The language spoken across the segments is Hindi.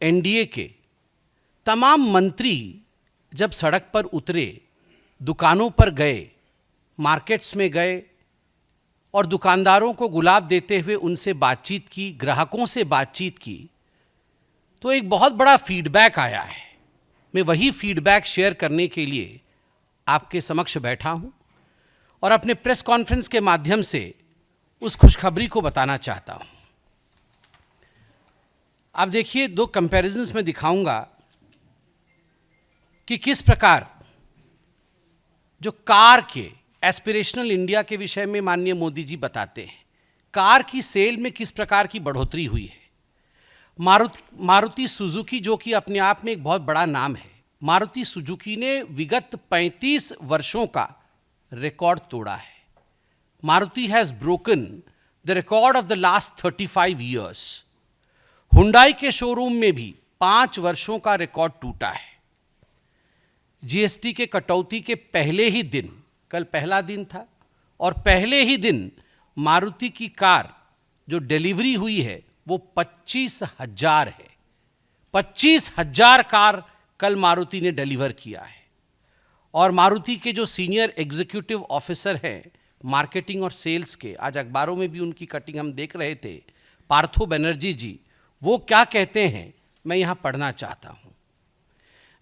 एनडीए के तमाम मंत्री जब सड़क पर उतरे, दुकानों पर गए, मार्केट्स में गए और दुकानदारों को गुलाब देते हुए उनसे बातचीत की, ग्राहकों से बातचीत की, तो एक बहुत बड़ा फीडबैक आया है। मैं वही फीडबैक शेयर करने के लिए आपके समक्ष बैठा हूं और अपने प्रेस कॉन्फ्रेंस के माध्यम से उस खुशखबरी को बताना चाहता हूं। आप देखिए, 2 कंपैरिजन्स में दिखाऊंगा कि किस प्रकार जो कार के एस्पिरेशनल इंडिया के विषय में माननीय मोदी जी बताते हैं, कार की सेल में किस प्रकार की बढ़ोतरी हुई है। मारुति सुजुकी, जो कि अपने आप में एक बहुत बड़ा नाम है, मारुति सुजुकी ने विगत 35 वर्षों का रिकॉर्ड तोड़ा है। Maruti has broken the record of the last 35 years. Hyundai के शोरूम में भी 5 वर्षों का रिकॉर्ड टूटा है। जीएसटी के कटौती के पहले ही दिन, कल पहला दिन था, और पहले ही दिन मारुति की कार जो डिलीवरी हुई है वो 25,000 है। 25,000 कार कल मारुति ने डिलीवर किया है। और मारुति के जो सीनियर एग्जीक्यूटिव ऑफिसर हैं मार्केटिंग और सेल्स के, आज अखबारों में भी उनकी कटिंग हम देख रहे थे, पार्थो बनर्जी जी, वो क्या कहते हैं मैं यहां पढ़ना चाहता हूं।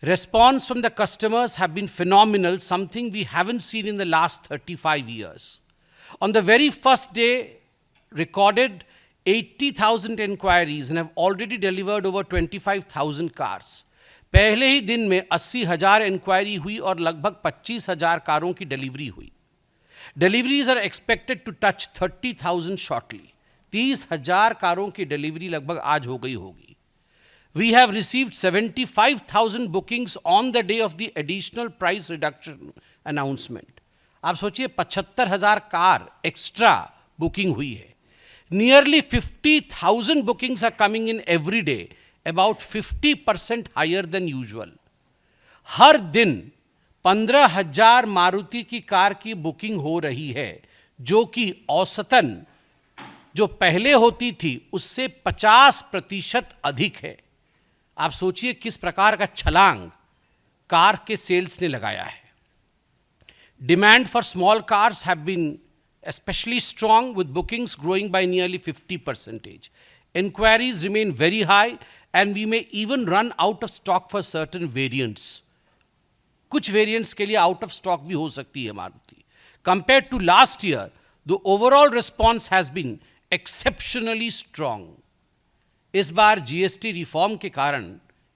Response from the customers have been phenomenal, something we haven't seen in the last 35 years. On the very first day, recorded 80,000 inquiries and have already delivered over 25,000 cars. पहले ही दिन में 80,000 इंक्वायरी हुई और लगभग 25,000 कारों की डिलीवरी हुई। Deliveries are expected to touch 30,000 shortly. 30,000 कारों की डिलीवरी लगभग आज हो गई होगी। We have received 75,000 bookings on the day of the additional price reduction announcement. आप सोचिए, 75,000 कार एक्स्ट्रा बुकिंग हुई है। Nearly 50,000 bookings are coming in every day, about 50% higher than usual. हर दिन 15,000 मारुति की कार की बुकिंग हो रही है, जो कि औसतन जो पहले होती थी उससे 50% अधिक है। आप सोचिए किस प्रकार का छलांग कार के सेल्स ने लगाया है। Demand for small cars have been especially strong, with bookings growing by nearly 50%. Inquiries remain very high and we may even run out of stock for certain variants. कुछ variants के लिए out of stock भी हो सकती है Maruti. Compared to last year, the overall response has been exceptionally strong. इस बार जीएसटी रिफॉर्म के कारण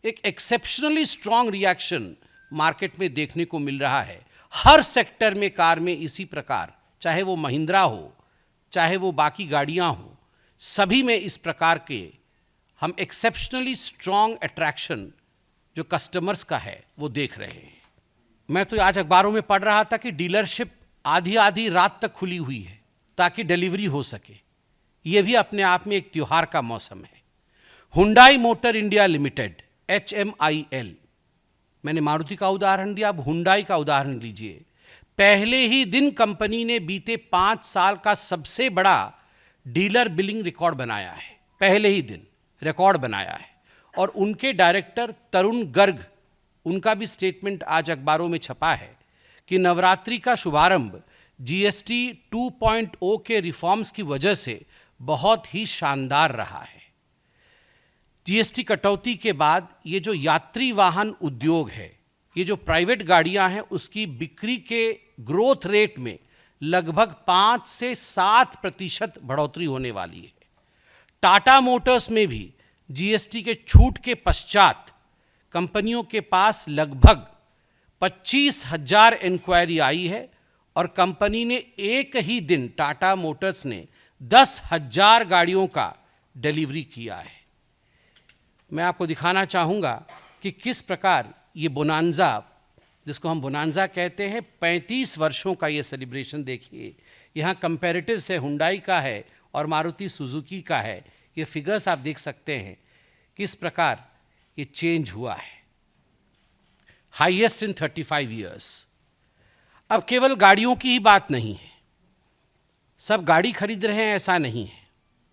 एक एक्सेप्शनली स्ट्रांग रिएक्शन मार्केट में देखने को मिल रहा है। हर सेक्टर में कार में इसी प्रकार, चाहे वो महिंद्रा हो, चाहे वो बाकी गाड़ियां हो, सभी में इस प्रकार के हम एक्सेप्शनली स्ट्रांग अट्रैक्शन जो कस्टमर्स का है वो देख रहे हैं। मैं तो आज अखबारों में पढ़ रहा था कि डीलरशिप आधी आधी रात तक खुली हुई है ताकि डिलीवरी हो सके। ये भी अपने आप में एक त्योहार का मौसम है। Hyundai motor India limited, HMIL, मैंने मारुति का उदाहरण दिया, अब हुंडई का उदाहरण लीजिए। पहले ही दिन कंपनी ने बीते 5 साल का सबसे बड़ा डीलर बिलिंग रिकॉर्ड बनाया है। पहले ही दिन रिकॉर्ड बनाया है। और उनके डायरेक्टर तरुण गर्ग, उनका भी स्टेटमेंट आज अखबारों में छपा है कि नवरात्रि का शुभारंभ जीएसटी 2.0 के रिफॉर्म्स की वजह से बहुत ही शानदार रहा है। जीएसटी कटौती के बाद ये जो यात्री वाहन उद्योग है, ये जो प्राइवेट गाड़ियां हैं, उसकी बिक्री के ग्रोथ रेट में लगभग 5 से 7% बढ़ोतरी होने वाली है। टाटा मोटर्स में भी जीएसटी के छूट के पश्चात कंपनियों के पास लगभग 25,000 इंक्वायरी आई है और कंपनी ने एक ही दिन, टाटा मोटर्स ने 10,000 गाड़ियों का डिलीवरी किया है। मैं आपको दिखाना चाहूँगा कि किस प्रकार ये बोनांजा, जिसको हम बोनांजा कहते हैं, 35 वर्षों का ये सेलिब्रेशन देखिए। यहाँ कंपैरेटिव से हुंडई का है और मारुति सुजुकी का है। ये फिगर्स आप देख सकते हैं किस प्रकार ये चेंज हुआ है। Highest in 35 years. अब केवल गाड़ियों की ही बात नहीं है, सब गाड़ी खरीद रहे हैं ऐसा नहीं है।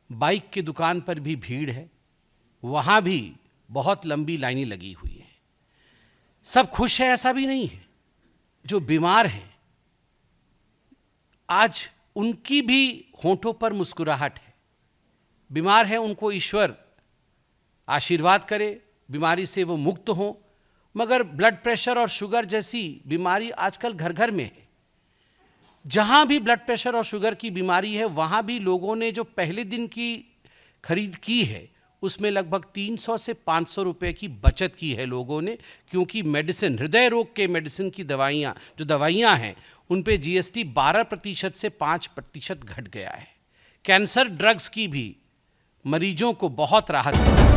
बाइक की दुकान पर भी भीड़ है, वहाँ भी बहुत लंबी लाइनें लगी हुई हैं। सब खुश हैं ऐसा भी नहीं है। जो बीमार हैं आज उनकी भी होंठों पर मुस्कुराहट है। बीमार हैं, उनको ईश्वर आशीर्वाद करे, बीमारी से वो मुक्त हों। मगर ब्लड प्रेशर और शुगर जैसी बीमारी आजकल घर घर में है। जहां भी ब्लड प्रेशर और शुगर की बीमारी है वहां भी लोगों ने जो पहले दिन की खरीद की है उसमें लगभग 300 से 500 रुपए की बचत की है लोगों ने, क्योंकि मेडिसिन, हृदय रोग के मेडिसिन की दवाइयाँ हैं उन पे जीएसटी 12% से 5% घट गया है। कैंसर ड्रग्स की भी मरीजों को बहुत राहत मिली।